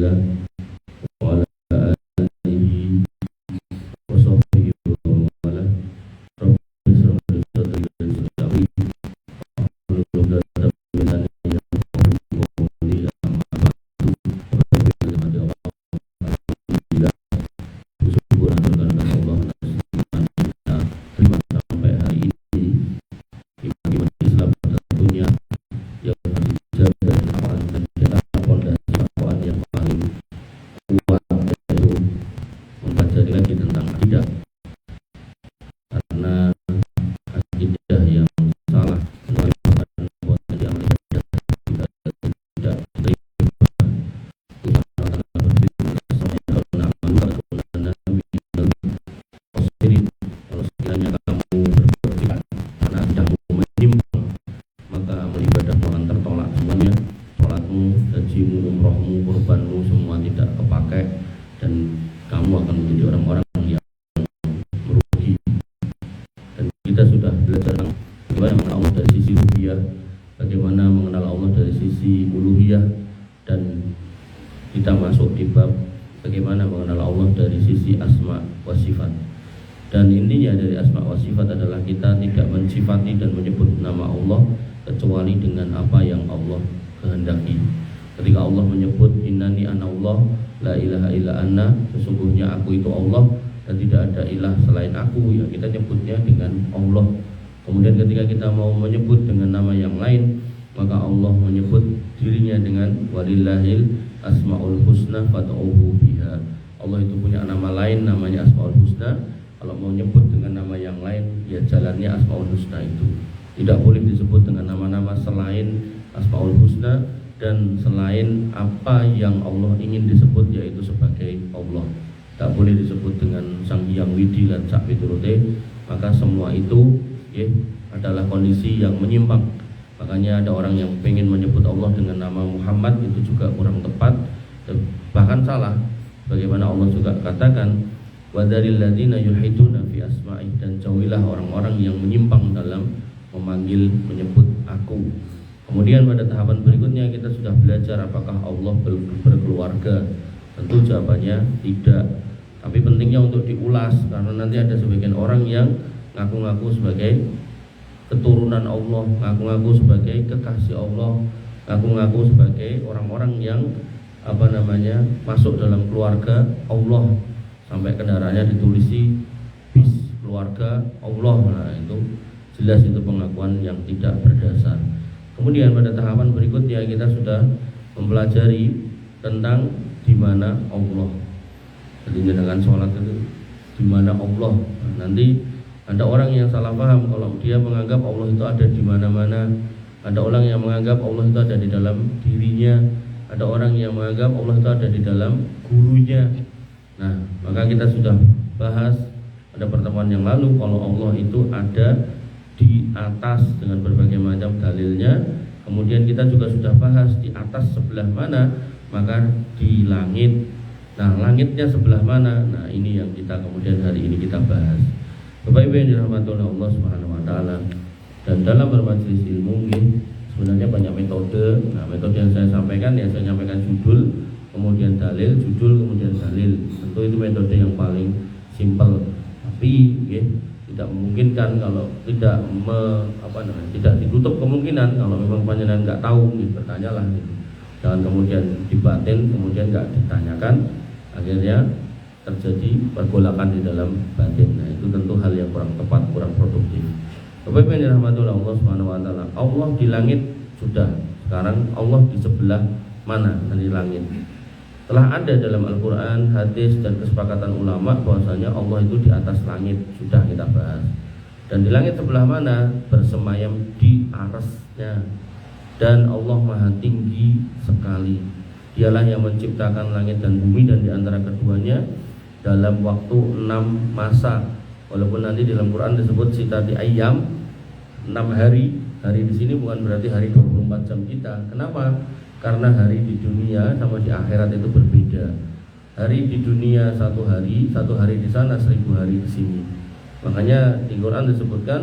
Rasulillah wa ala alihi wa sahbihi wa ala Rabbi sholli dan sholli bagaimana mengenal Allah dari sisi uluhiyah, dan kita masuk di bab bagaimana mengenal Allah dari sisi asma wa sifat. Dan intinya dari asma wa sifat adalah kita tidak mensifati dan menyebut nama Allah kecuali dengan apa yang Allah kehendaki. Ketika Allah menyebut innani ana Allah la ilaha illa anna, sesungguhnya aku itu Allah dan tidak ada ilah selain aku, ya kita nyebutnya dengan Allah. Kemudian ketika kita mau menyebut dengan nama yang lain, maka Allah menyebut dirinya dengan walillahil asmaul husna fad'uhu biha. Allah itu punya nama lain namanya asmaul husna. Kalau mau nyebut dengan nama yang lain, ya jalannya asmaul husna itu. Tidak boleh disebut dengan nama-nama selain asmaul husna dan selain apa yang Allah ingin disebut, yaitu sebagai Allah. Tak boleh disebut dengan Sang Hyang Widi lan sak piturute, maka semua itu adalah kondisi yang menyimpang. Makanya ada orang yang pengen menyebut Allah dengan nama Muhammad, itu juga kurang tepat, bahkan salah. Bagaimana Allah juga katakan wadaril ladzina yulhiduna fi asma'i, dan jauhilah orang-orang yang menyimpang dalam memanggil menyebut aku. Kemudian pada tahapan berikutnya kita sudah belajar apakah Allah berkeluarga. Tentu jawabannya tidak. Tapi pentingnya untuk diulas, karena nanti ada sebagian orang yang ngaku-ngaku sebagai keturunan Allah, ngaku-ngaku sebagai kekasih Allah, ngaku-ngaku sebagai orang-orang yang masuk dalam keluarga Allah, sampai kendaraannya ditulisi bis keluarga Allah. Nah, itu jelas itu pengakuan yang tidak berdasar. Kemudian pada tahapan berikutnya kita sudah mempelajari tentang di mana Allah. Jadi dengan sholat itu di mana Allah. Nah, nanti ada orang yang salah paham kalau dia menganggap Allah itu ada di mana-mana. Ada orang yang menganggap Allah itu ada di dalam dirinya. Ada orang yang menganggap Allah itu ada di dalam gurunya. Nah, maka kita sudah bahas pada pertemuan yang lalu kalau Allah itu ada di atas dengan berbagai macam dalilnya. Kemudian kita juga sudah bahas di atas sebelah mana, maka di langit. Nah, langitnya sebelah mana? Nah, ini yang kita kemudian hari ini kita bahas. Bapak Ibu yang dirahmati oleh Allah Subhanahu wa taala. Dan dalam bermajelis ilmu sebenarnya banyak metode. Nah, metode yang saya sampaikan, ya saya sampaikan judul, kemudian dalil, judul, kemudian dalil. Tentu itu metode yang paling simpel. Tapi tidak memungkinkan kalau tidak tidak ditutup kemungkinan kalau memang panjenengan nggak tahu, bertanyalah. Jangan kemudian dibatin, kemudian nggak ditanyakan, akhirnya terjadi pergolakan di dalam batin. Nah, itu tentu hal yang kurang tepat, kurang produktif. Bapak Ibu yang dirahmati oleh Allah Subhanahu wa taala, Allah di langit sudah. Sekarang Allah di sebelah mana dari langit? Telah ada dalam Al-Quran, hadis, dan kesepakatan ulama bahwasanya Allah itu di atas langit, sudah kita bahas. Dan di langit sebelah mana? Bersemayam di arasnya. Dan Allah maha tinggi sekali. Dialah yang menciptakan langit dan bumi, dan di antara keduanya dalam waktu 6 masa. Walaupun nanti di dalam Quran disebut sitati ayyam, 6 hari. Hari di sini bukan berarti hari 24 jam kita. Kenapa? Karena hari di dunia sama di akhirat itu berbeda. Hari di dunia 1 hari di sana 1000 hari di sini. Makanya di Quran disebutkan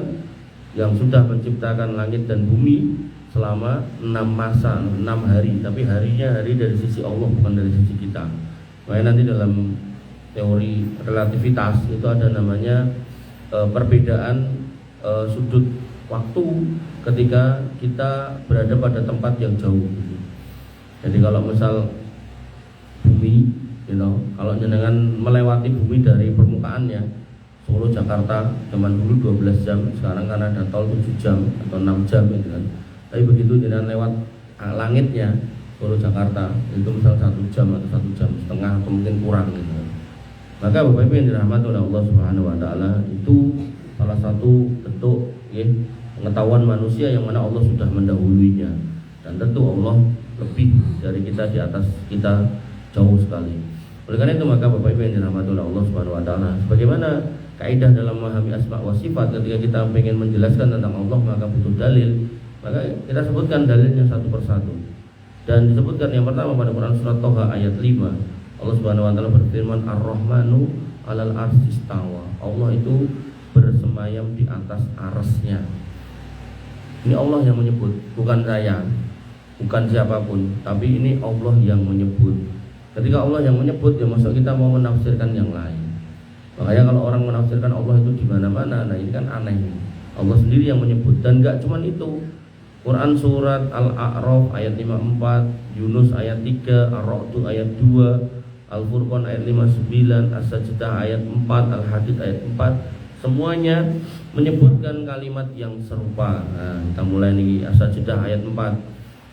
yang sudah menciptakan langit dan bumi selama 6 masa, 6 hari, tapi harinya hari dari sisi Allah bukan dari sisi kita. Makanya nanti dalam teori relativitas itu ada namanya perbedaan sudut waktu ketika kita berada pada tempat yang jauh. Jadi kalau misal bumi, kalau jenengan melewati bumi dari permukaannya, Solo Jakarta zaman dulu 12 jam, sekarang kan ada tol 7 jam atau 6 jam gitu kan. Tapi begitu jenengan lewat langitnya Solo Jakarta itu misal 1 jam atau 1 jam setengah atau mungkin kurang gitu. Maka Bapak Ibu yang dirahmati oleh Allah Subhanahu wa taala, itu salah satu bentuk pengetahuan manusia yang mana Allah sudah mendahulunya. Dan tentu Allah lebih dari kita, di atas kita jauh sekali. Oleh karena itu maka Bapak Ibu yang dirahmati oleh Allah Subhanahu wa taala, sebagaimana kaidah dalam memahami asma wa sifat, ketika kita ingin menjelaskan tentang Allah maka butuh dalil. Maka kita sebutkan dalilnya satu persatu. Dan disebutkan yang pertama pada Quran surat Toha ayat 5. Allah Subhanahu wa taala berfirman, Ar-Rahmanu 'alal arsy istawa. Allah itu bersemayam di atas arsy-Nya. Ini Allah yang menyebut, bukan saya, bukan siapapun, tapi ini Allah yang menyebut. Ketika Allah yang menyebut, ya masuk kita mau menafsirkan yang lain. Makanya kalau orang menafsirkan Allah itu di mana-mana, nah ini kan aneh. Allah sendiri yang menyebut. Dan enggak cuma itu. Quran surat Al-A'raf ayat 54, Yunus ayat 3, Ar-Ra'd ayat 2, Al-Furqan ayat 59, As-Sajdah ayat 4, Al-Hadid ayat 4, semuanya menyebutkan kalimat yang serupa. Nah, kita mulai nih As-Sajdah ayat 4.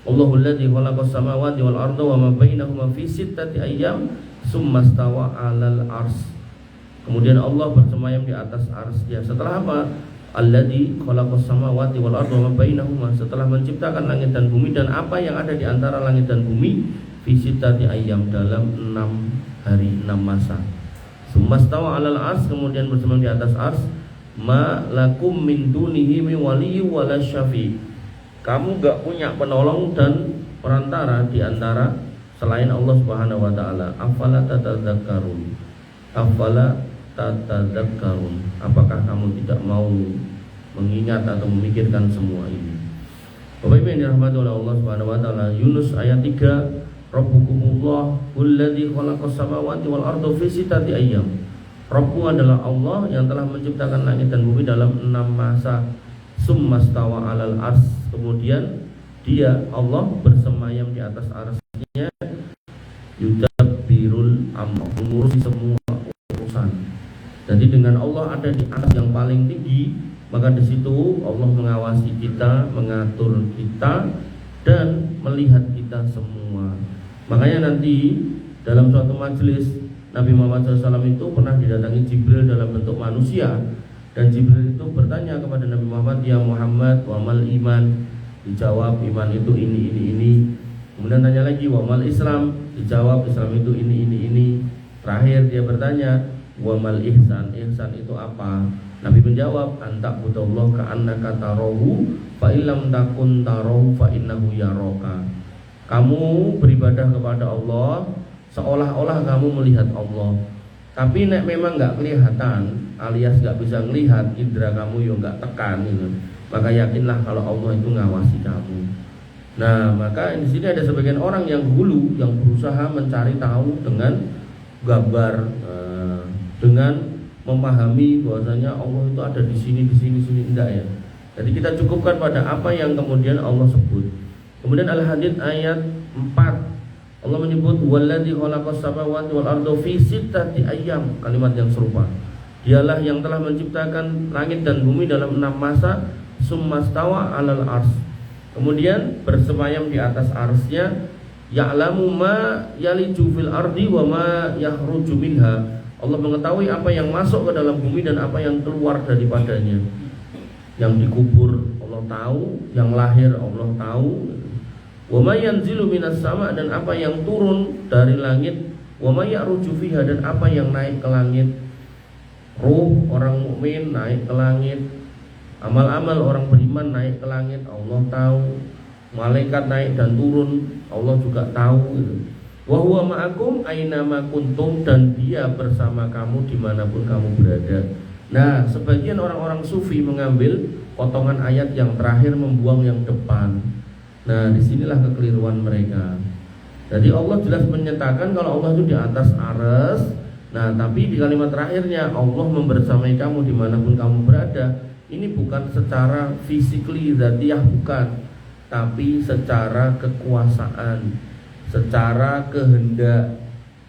Allahul ladzi khalaqas samawati wal arda wa ma bainahuma fi sittati ayyam tsumma stawa 'alal arsy. Kemudian Allah bersemayam di atas arsy-Nya. Setelah apa? Alladzi khalaqas samawati wal arda wa ma bainahuma, setelah menciptakan langit dan bumi dan apa yang ada di antara langit dan bumi, fi sittati ayyam, dalam 6 hari, 6 masa. Sumastawa 'alal ars, kemudian bersemayam di atas ars. Ma lakum min dunihi min waliyyin wala syafi. Kamu enggak punya penolong dan perantara di antara selain Allah Subhanahu wa taala. Afala tatadzakkarun. Afala tatadzakkarun. Apakah kamu tidak mau mengingat atau memikirkan semua ini? Bapak Ibu yang dirahmati oleh Allah Subhanahu wa taala, Yunus ayat 3, Rabbukumullah alladzi khalaqas samawati wal arda fi sittati ayyam. Rabbu adalah Allah yang telah menciptakan langit dan bumi dalam 6 masa. Summastawa 'alal ars, kemudian Dia Allah bersemayam di atas arsy-Nya. Yudabbirul amr, mengurusi semua urusan. Jadi dengan Allah ada di atas yang paling tinggi, maka di situ Allah mengawasi kita, mengatur kita, dan melihat kita semua. Makanya nanti dalam suatu majelis Nabi Muhammad SAW itu pernah didatangi Jibril dalam bentuk manusia, dan Jibril itu bertanya kepada Nabi Muhammad, ya Muhammad, wamal iman? Dijawab, iman itu ini. Kemudian tanya lagi, wamal Islam? Dijawab, Islam itu ini. Terakhir dia bertanya, wamal ihsan? Ihsan itu apa? Nabi menjawab, anta budallah ka'annaka tarahu fa illam takun tarahu fa innahu yaraka. Kamu beribadah kepada Allah seolah-olah kamu melihat Allah. Tapi nek memang enggak kelihatan, alias enggak bisa melihat, indera kamu yo enggak tekan gitu. Maka yakinlah kalau Allah itu ngawasi kamu. Nah, maka di sini ada sebagian orang yang hulu, yang berusaha mencari tahu dengan gambar, dengan memahami bahwasanya Allah itu ada di sini enggak ya. Jadi kita cukupkan pada apa yang kemudian Allah sebut. Kemudian Al-Hadid ayat 4, Allah menyebut walladzi khalaqas samawati wal arda fi sittati ayyam, kalimat yang serupa. Dialah yang telah menciptakan langit dan bumi dalam 6 masa, summastawa 'alal ars. Kemudian bersemayam di atas arsy-Nya, ya'lamu ma yaliju fil ardi wa ma yakhruju minha. Allah mengetahui apa yang masuk ke dalam bumi dan apa yang keluar daripadanya. Yang dikubur Allah tahu, yang lahir Allah tahu. Wa may yanzilu minas sama, dan apa yang turun dari langit, wa may ya'ruju fiha, dan apa yang naik ke langit. Ruh orang mukmin naik ke langit, amal-amal orang beriman naik ke langit, Allah tahu. Malaikat naik dan turun, Allah juga tahu gitu. Wa huwa ma'akum aina ma kuntum, dan Dia bersama kamu dimanapun kamu berada. Nah, sebagian orang-orang sufi mengambil potongan ayat yang terakhir, membuang yang depan. Nah, disinilah kekeliruan mereka. Jadi Allah jelas menyatakan kalau Allah itu di atas arsy. Nah, tapi di kalimat terakhirnya Allah membersamai kamu dimanapun kamu berada. Ini bukan secara physically dzatiyah, bukan, tapi secara kekuasaan, secara kehendak.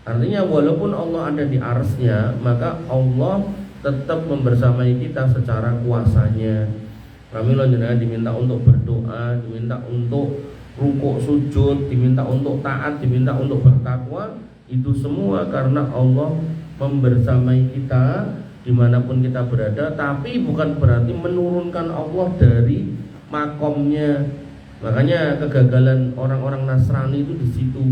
Artinya walaupun Allah ada di arsy-Nya, maka Allah tetap membersamai kita secara kuasanya. Kami jenengan diminta untuk berdoa, diminta untuk rukuk sujud, diminta untuk taat, diminta untuk bertakwa. Itu semua karena Allah membersamai kita dimanapun kita berada. Tapi bukan berarti menurunkan Allah dari makomnya. Makanya kegagalan orang-orang Nasrani itu di situ.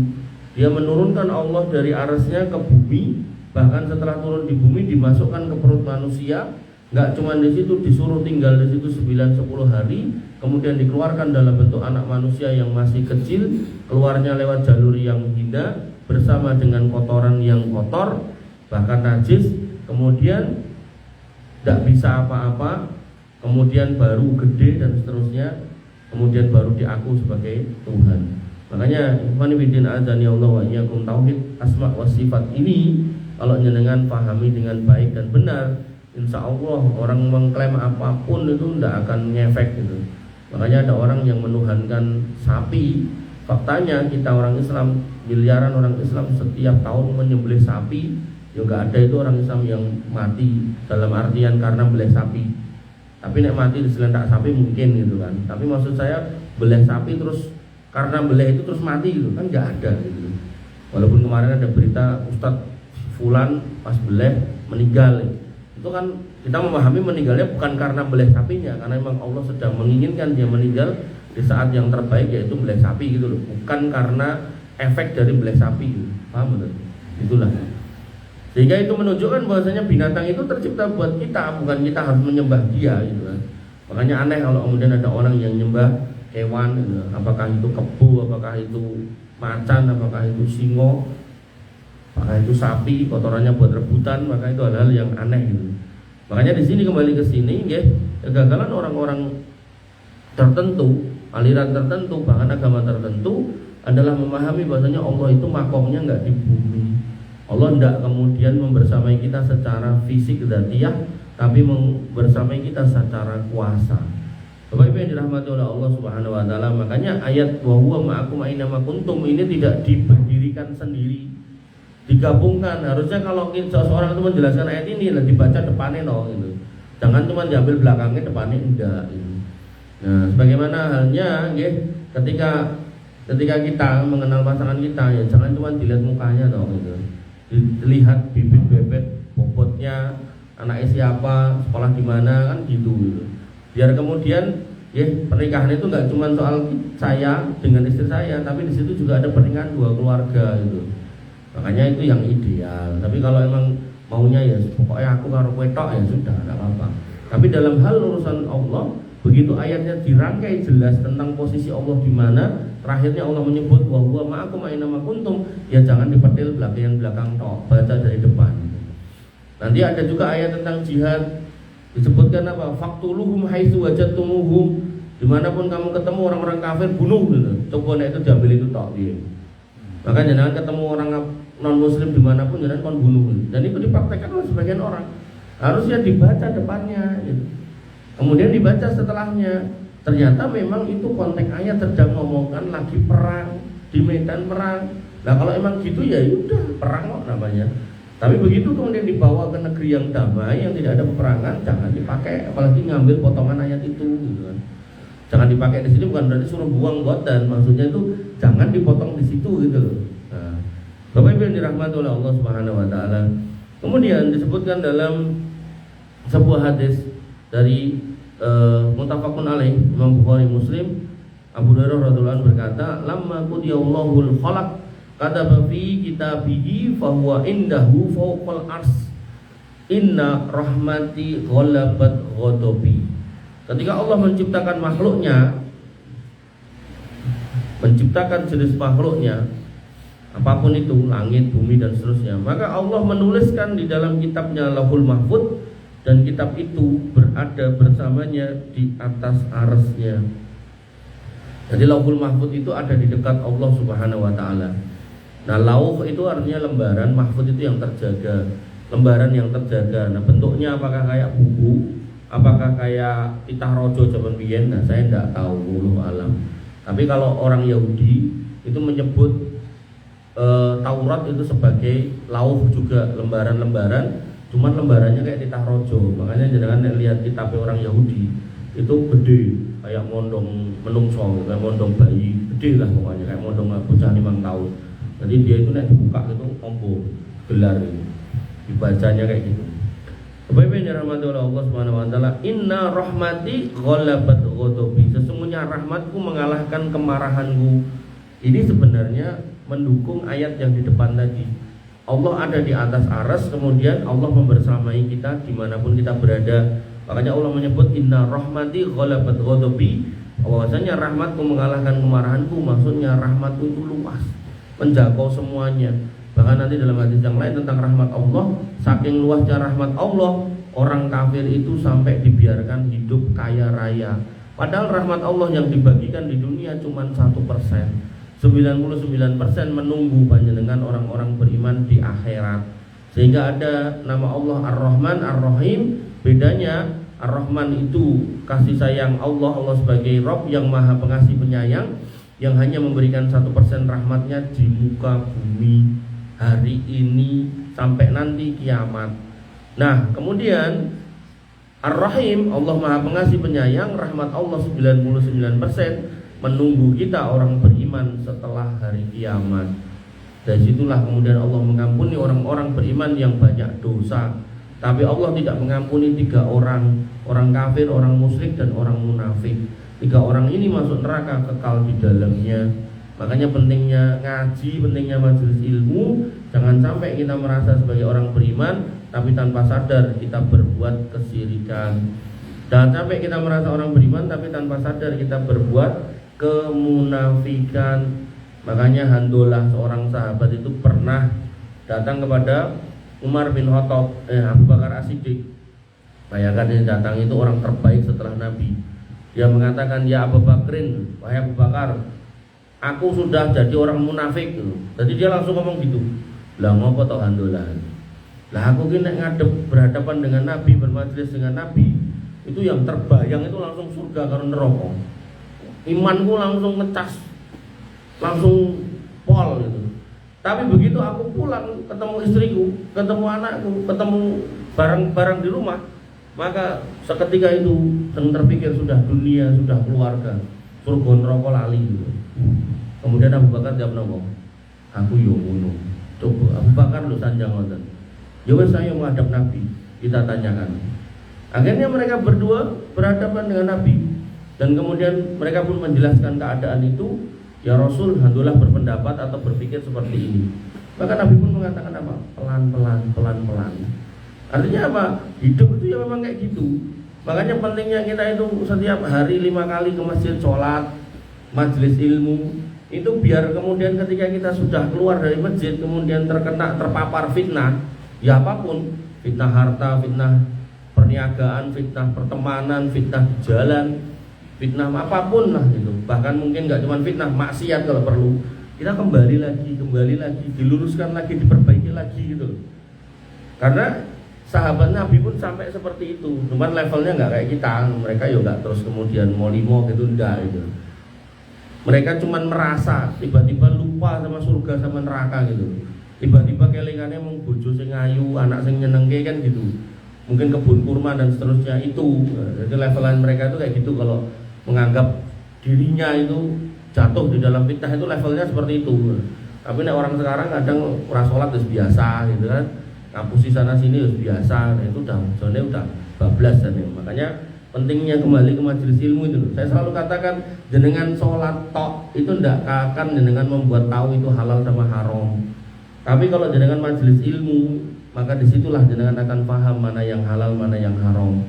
Dia menurunkan Allah dari arsy-Nya ke bumi. Bahkan setelah turun di bumi dimasukkan ke perut manusia. Nggak cuma di situ, disuruh tinggal di situ 9-10 hari, kemudian dikeluarkan dalam bentuk anak manusia yang masih kecil, keluarnya lewat jalur yang hina bersama dengan kotoran yang kotor, bahkan najis, kemudian tidak bisa apa-apa, kemudian baru gede dan seterusnya, kemudian baru diaku sebagai Tuhan. Makanya ikhwan fillah azani Allah wa iyyakum, tauhid asma wa sifat ini kalau jenengan pahami dengan baik dan benar, insya Allah orang mengklaim apapun itu tidak akan ngefek gitu. Makanya ada orang yang menuhankan sapi. Faktanya kita orang Islam, miliaran orang Islam setiap tahun menyembelih sapi. Ya nggak ada itu orang Islam yang mati dalam artian karena beleh sapi. Tapi nek mati diselentak sapi mungkin gitu kan. Tapi maksud saya beleh sapi terus karena beleh itu terus mati gitu kan nggak ada gitu. Walaupun kemarin ada berita Ustadz Fulan pas beleh meninggal. Itu kan kita memahami meninggalnya bukan karena beleh sapinya, karena memang Allah sedang menginginkan dia meninggal di saat yang terbaik, yaitu beleh sapi gitu loh, bukan karena efek dari beleh sapi gitu. Paham betul? Itulah. Sehingga itu menunjukkan bahwasanya binatang itu tercipta buat kita, bukan kita harus menyembah dia gitu kan. Makanya aneh kalau kemudian ada orang yang nyembah hewan gitu. Apakah itu kebu, apakah itu macan, apakah itu singo, apakah itu sapi, kotorannya buat rebutan, maka itu hal-hal yang aneh gitu. Makanya di sini kembali ke sini, ya, kegagalan orang-orang tertentu, aliran tertentu, bahkan agama tertentu adalah memahami bahwasanya Allah itu makomnya nggak di bumi. Allah tidak kemudian membersamai kita secara fisik dzatiyah, tapi membersamai kita secara kuasa. Bapak Ibu yang dirahmati oleh Allah Subhanahu wa taala, makanya ayat wa huwa ma'akum aina ma kuntum ini tidak diberdirikan sendiri, digabungkan. Harusnya kalau seseorang itu menjelaskan ayat ini lah dibaca depannya gitu. Jangan cuma diambil belakangnya, depannya enggak gitu. Nah, sebagaimana halnya ketika kita mengenal pasangan kita, ya jangan cuma dilihat mukanya gitu. Dilihat bibit bebet bobotnya, anaknya siapa, sekolah di mana kan gitu. Biar kemudian pernikahan itu nggak cuma soal saya dengan istri saya, tapi di situ juga ada pernikahan dua keluarga gitu. Makanya itu yang ideal. Tapi kalau emang maunya ya pokoknya aku karo kowe tok ya sudah, enggak apa-apa. Tapi dalam hal urusan Allah, begitu ayatnya dirangkai jelas tentang posisi Allah di mana, terakhirnya Allah menyebut wa huwa ma'akum aina ma kuntum, ya jangan dipetil belakang tok, baca dari depan. Nanti ada juga ayat tentang jihad, disebutkan apa? Faqtuluhum haitsu wajadtumuhum, dimanapun kamu ketemu orang-orang kafir bunuh gitu. Coba nek itu diambil itu tok piye. Maka jangan ketemu orang non muslim dimanapun jangan kon bunuh. Dan itu dipraktekkan oleh sebagian orang. Harusnya dibaca depannya gitu. Kemudian dibaca setelahnya. Ternyata memang itu konteks ayat sedang ngomongkan lagi perang, di medan perang. Nah kalau emang gitu ya udah perang kok namanya. Tapi begitu kemudian dibawa ke negeri yang damai, yang tidak ada peperangan, jangan dipakai, apalagi ngambil potongan ayat itu gitu kan. Jangan dipakai di sini, bukan berarti suruh buang botan, maksudnya itu jangan dipotong di situ gitu loh. Nah, Bapak Ibu yang dirahmati oleh Allah Subhanahu wa taala. Kemudian disebutkan dalam sebuah hadis dari muttafaqun alaih, Imam Bukhari Muslim, Abu Hurairah radhiyallahu anhu berkata, "Lamma qudiyallahul khalaq kataba fi kitabihi fa huwa indahu fawqal ars. Inna rahmati ghalabat ghadabi." Ketika Allah menciptakan makhluknya, menciptakan jenis makhluknya, apapun itu, langit, bumi dan seterusnya, maka Allah menuliskan di dalam kitabnya Lauhul Mahfuz, dan kitab itu berada bersamanya di atas arsy-Nya. Jadi Lauhul Mahfuz itu ada di dekat Allah Subhanahu wa taala. Nah, lauh itu artinya lembaran, mahfuz itu yang terjaga. Lembaran yang terjaga. Nah, bentuknya apakah kayak buku, apakah kayak titah rojo zaman biyen? Nah, saya tidak tahu, wallahu alam. Tapi kalau orang Yahudi itu menyebut Taurat itu sebagai lauh juga, lembaran-lembaran, cuman lembarannya kayak titah rojo. Makanya jangan lihat kitab orang Yahudi itu gede, kayak mondong menungso, kayak mondong bayi, gede lah pokoknya, kayak mondong bocah 5 tahun. Jadi dia itu nek dibuka itu ombo gelar itu. Dibacanya kayak gitu. Bapak-bapak yang dirahmati oleh Allah Subhanahu wa taala, inna rahmati ghalabat ghadabi. Sesungguhnya rahmatku mengalahkan kemarahanku. Ini sebenarnya mendukung ayat yang di depan tadi. Allah ada di atas aras, kemudian Allah membersamai kita dimanapun kita berada. Makanya Allah menyebut inna rahmati ghalabat ghadabi. Bahwasanya rahmatku mengalahkan kemarahanku, maksudnya rahmatku itu luas, menjangkau semuanya. Bahkan nanti dalam hadis yang lain tentang rahmat Allah, saking luasnya rahmat Allah, orang kafir itu sampai dibiarkan hidup kaya raya. Padahal rahmat Allah yang dibagikan di dunia cuma 1%. 99% menunggu panjenengan orang-orang beriman di akhirat. Sehingga ada nama Allah Ar-Rahman, Ar-Rahim. Bedanya Ar-Rahman itu kasih sayang Allah, Allah sebagai Rabb yang maha pengasih penyayang, yang hanya memberikan 1% rahmatnya di muka bumi hari ini sampai nanti kiamat. Nah, kemudian Ar-Rahim, Allah maha pengasih penyayang, rahmat Allah 99% menunggu kita orang beriman setelah hari kiamat. Dari situlah kemudian Allah mengampuni orang-orang beriman yang banyak dosa. Tapi Allah tidak mengampuni 3 orang, orang kafir, orang musyrik, dan orang munafik. 3 orang ini masuk neraka kekal di dalamnya. Makanya pentingnya ngaji, pentingnya majelis ilmu. Jangan sampai kita merasa sebagai orang beriman tapi tanpa sadar kita berbuat kesyirikan. Jangan sampai kita merasa orang beriman tapi tanpa sadar kita berbuat kemunafikan. Makanya Handolah, seorang sahabat itu pernah datang kepada Umar bin Khattab, Abu Bakar As-Siddiq. Bayangkan ini datang itu orang terbaik setelah Nabi. Dia mengatakan, ya Abu Bakrin, wahai Abu Bakar, aku sudah jadi orang munafik. Jadi dia langsung ngomong gitu. Lah ngopo toh Handolah? Lah aku ki nek ngadep berhadapan dengan Nabi, bermajelis dengan Nabi, itu yang terbayang itu langsung surga karo neraka. Imanku langsung ngecas, langsung pol gitu. Tapi begitu aku pulang, ketemu istriku, ketemu anakku, ketemu barang-barang di rumah, maka seketika itu yang terpikir sudah dunia, sudah keluarga, surga neraka lali gitu. Kemudian Abu Bakar jawab nopo? Aku yo ngono. Coba Abu Bakar lho sanjang ngoten. Ya wes saya menghadap Nabi, kita tanyakan. Akhirnya mereka berdua berhadapan dengan Nabi. Dan kemudian mereka pun menjelaskan keadaan itu. Ya Rasul, Handolah berpendapat atau berpikir seperti ini. Maka Nabi pun mengatakan apa? Pelan-pelan, pelan-pelan. Artinya apa? Hidup itu ya memang kayak gitu. Makanya pentingnya kita itu setiap hari 5 kali ke masjid sholat, majelis ilmu. Itu biar kemudian ketika kita sudah keluar dari masjid, kemudian terpapar fitnah, ya apapun, fitnah harta, fitnah perniagaan, fitnah pertemanan, fitnah di jalan, fitnah apapun lah gitu. Bahkan mungkin nggak cuma fitnah, maksiat kalau perlu. Kita kembali lagi, diluruskan lagi, diperbaiki lagi gitu. Karena sahabat Nabi pun sampai seperti itu. Cuman levelnya nggak kayak kita. Mereka ya nggak terus kemudian mau limo gitu, enggak gitu. Mereka cuma merasa tiba-tiba lupa sama surga sama neraka gitu. Tiba-tiba kelingannya mau bojo sing ayu, anak sing nyenengke kan gitu. Mungkin kebun kurma dan seterusnya itu. Jadi levelan mereka itu kayak gitu. Kalau menganggap dirinya itu jatuh di dalam fitnah itu levelnya seperti itu. Tapi nek orang sekarang kadang ora salat wis biasa gitu kan. Ngapusi sana sini wis biasa. Nah, itu udah bablas dan makanya pentingnya kembali ke majelis ilmu itu. Saya selalu katakan jenengan sholat tok itu tidak akan jenengan membuat tahu itu halal sama haram. Tapi kalau jenengan majelis ilmu, maka disitulah jenengan akan paham mana yang halal, mana yang haram.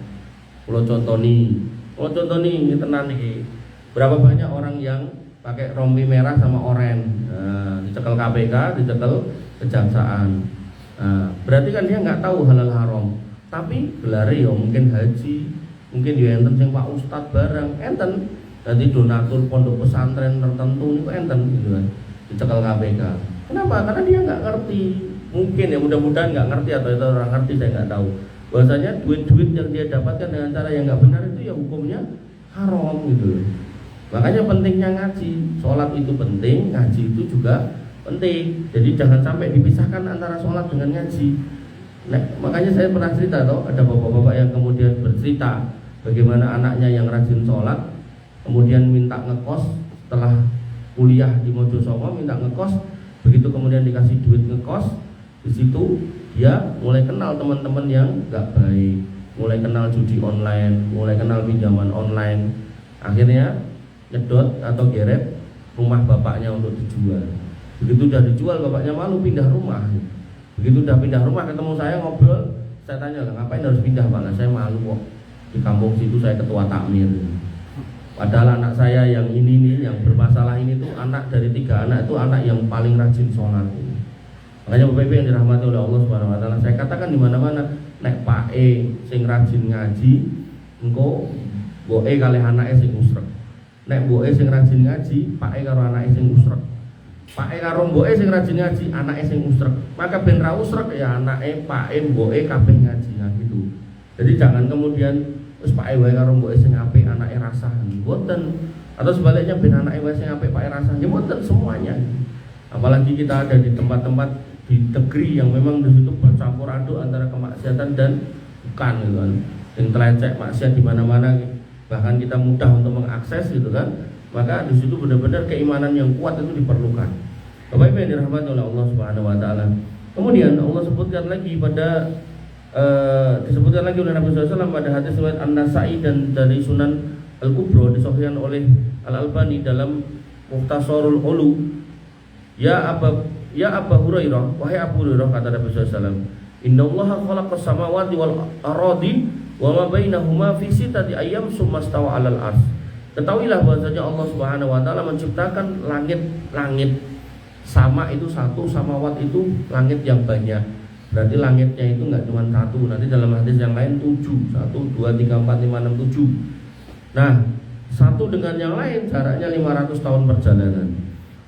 Kalau contoh nih ini tenan nih. Berapa banyak orang yang pakai rompi merah sama oranye, dicekel KPK, dicekel kejaksaan. Berarti kan dia nggak tahu halal haram. Tapi gelare ya mungkin haji, mungkin ya enten sing Pak Ustadz barang enten. nanti donatur pondok pesantren tertentu itu enten gitu kan, dicekel KPK. Kenapa? Karena dia nggak ngerti, mungkin ya mudah-mudahan nggak ngerti atau itu orang ngerti, saya nggak tahu. Bahwasanya duit-duit yang dia dapatkan dengan cara yang nggak benar itu ya hukumnya haram gitu. Makanya pentingnya ngaji, sholat itu penting, ngaji itu juga penting. Jadi jangan sampai dipisahkan antara sholat dengan ngaji. Nah, makanya saya pernah cerita toh, ada bapak-bapak yang kemudian bercerita bagaimana anaknya yang rajin sholat kemudian minta ngekos setelah kuliah di Mojosongo, minta ngekos, begitu kemudian dikasih duit ngekos, di situ dia mulai kenal teman-teman yang nggak baik, mulai kenal judi online, mulai kenal pinjaman online, akhirnya nyedot atau geret rumah bapaknya untuk dijual. Begitu udah dijual, bapaknya malu pindah rumah. Begitu udah pindah rumah, ketemu saya ngobrol, saya tanya lah, ngapain harus pindah Pak? Nah, saya malu kok, di kampung situ saya ketua takmir. Padahal anak saya yang ini nih, yang bermasalah ini tuh anak dari 3 anak itu anak yang paling rajin sholat. Makanya Bapak Ibu yang dirahmati oleh Allah Subhanahu Wa Taala, saya katakan di mana-mana, nek Pak sing rajin ngaji, engko boe kalih anake sing usrek. Nek boe sing rajin ngaji, Pak karo anake sing usrek. Pak karo mboke sing rajin ngaji, anake sing usrek. Maka ben ra usrek ya anake Pak mboke kabeh ngaji gitu. Jadi jangan kemudian terus Pak wae karo mboke sing apik anake rasahan. Mboten. Atau sebaliknya ben anake wae sing apik Pak rasahan. Ya mboten semuanya. Apalagi kita ada di tempat-tempat di negeri yang memang di situ bercampur aduk antara kemaksiatan dan bukan gitu kan. Yang telecek maksiat di mana-mana, bahkan kita mudah untuk mengakses gitu kan. Maka di situ benar-benar keimanan yang kuat itu diperlukan. Bapak Ibu yang dirahmati oleh Allah Subhanahu Wa Taala. Kemudian Allah sebutkan lagi disebutkan lagi oleh Nabi SAW pada hadis riwayat An-Nasa'i dan dari Sunan Al-Kubra disahihkan oleh Al-Albani dalam Mukhtasarul Ulu. Ya Abu Hurairah, wahai Abu Hurairah, kata Nabi SAW, Innallaha khalaqas samawati wal ardi wa ma bainahuma fi sittati ayyam tsumma stawa 'alal 'arsy. Ketahuilah bahwasanya Allah Subhanahu Wa Taala menciptakan langit-langit. Sama itu satu, samawat itu langit yang banyak. Berarti langitnya itu nggak cuma satu. Nanti dalam hadis yang lain 7, 1, 2, 3, 4, 5, 6, 7. Nah, satu dengan yang lain jaraknya 500 tahun perjalanan.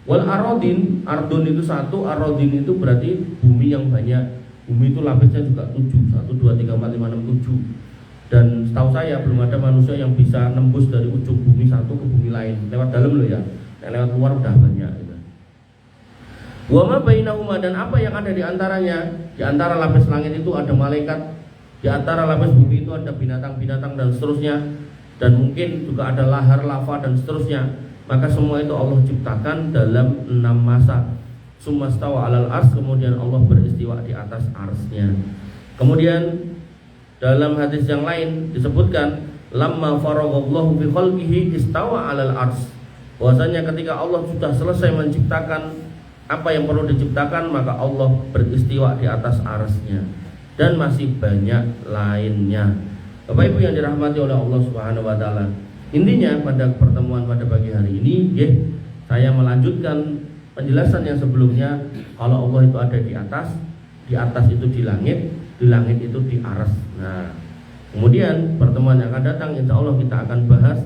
Wal arodin, ardun itu satu, arodin itu berarti bumi yang banyak. Bumi itu lapisnya juga 7, 1, 2, 3, 4, 5, 6, 7. Dan setahu saya belum ada manusia yang bisa nembus dari ujung bumi satu ke bumi lain lewat dalam loh ya. Lewat luar udah banyak gitu. Wa ma bainahuma, dan apa yang ada di antaranya? Di antara lapis langit itu ada malaikat, di antara lapis bumi itu ada binatang-binatang dan seterusnya, dan mungkin juga ada lahar lava dan seterusnya. Maka semua itu Allah ciptakan dalam 6 masa. Tsumma stawa 'alal 'arsy, kemudian Allah beristiwa di atas arsy-Nya. Kemudian dalam hadis yang lain disebutkan lamma faraghallahu fi khalqihi istawa 'alal 'arsy. Bahwasanya ketika Allah sudah selesai menciptakan apa yang perlu diciptakan, maka Allah beristiwa di atas arsy-Nya. Dan masih banyak lainnya. Bapak Ibu yang dirahmati oleh Allah Subhanahu Wa Taala, intinya pada pertemuan pada pagi hari ini, saya melanjutkan penjelasan yang sebelumnya. Kalau Allah itu ada di atas itu di langit itu di arsy. Nah, kemudian pertemuan yang akan datang insya Allah kita akan bahas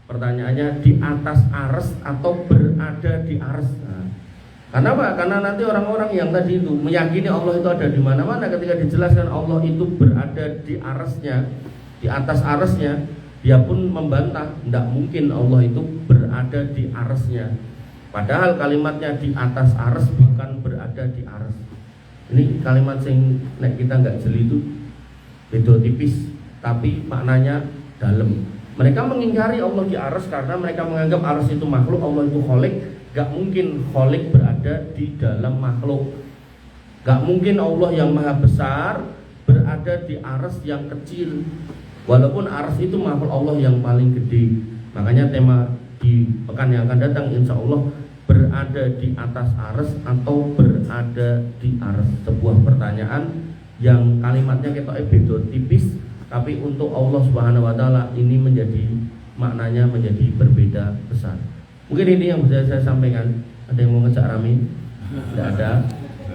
pertanyaannya di atas arsy atau berada di arsy. Nah, karena apa? Karena nanti orang-orang yang tadi itu meyakini Allah itu ada di mana-mana, ketika dijelaskan Allah itu berada di arsy-Nya, di atas arsy-Nya, dia pun membantah, tidak mungkin Allah itu berada di arsy-Nya. Padahal kalimatnya di atas arsy bukan berada di arsy. Ini kalimat yang kita nggak jeli itu beda tipis, tapi maknanya dalam. Mereka mengingkari Allah di arsy karena mereka menganggap arsy itu makhluk, Allah itu khalik. Gak mungkin khalik berada di dalam makhluk. Gak mungkin Allah yang maha besar berada di arsy yang kecil. Walaupun arsy itu makhluk Allah yang paling gede. Makanya tema di pekan yang akan datang insya Allah berada di atas arsy atau berada di arsy. Sebuah pertanyaan yang kalimatnya kita beda tipis, tapi untuk Allah Subhanahu Wa Taala ini menjadi maknanya menjadi berbeda besar. Mungkin ini yang bisa saya sampaikan. Ada yang mau ngejak rame? Tidak ada.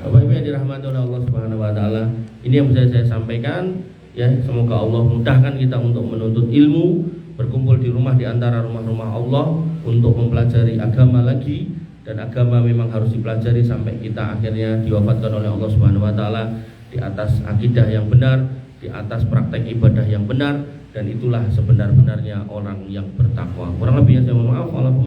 Bapak Ibu yang dirahmati oleh Allah Subhanahu Wa Taala, ini yang bisa saya sampaikan. Ya, semoga Allah mudahkan kita untuk menuntut ilmu, berkumpul di rumah di antara rumah-rumah Allah untuk mempelajari agama lagi, dan agama memang harus dipelajari sampai kita akhirnya diwafatkan oleh Allah Subhanahu wa taala di atas akidah yang benar, di atas praktek ibadah yang benar, dan itulah sebenar-benarnya orang yang bertakwa. Kurang lebihnya saya mohon maaf.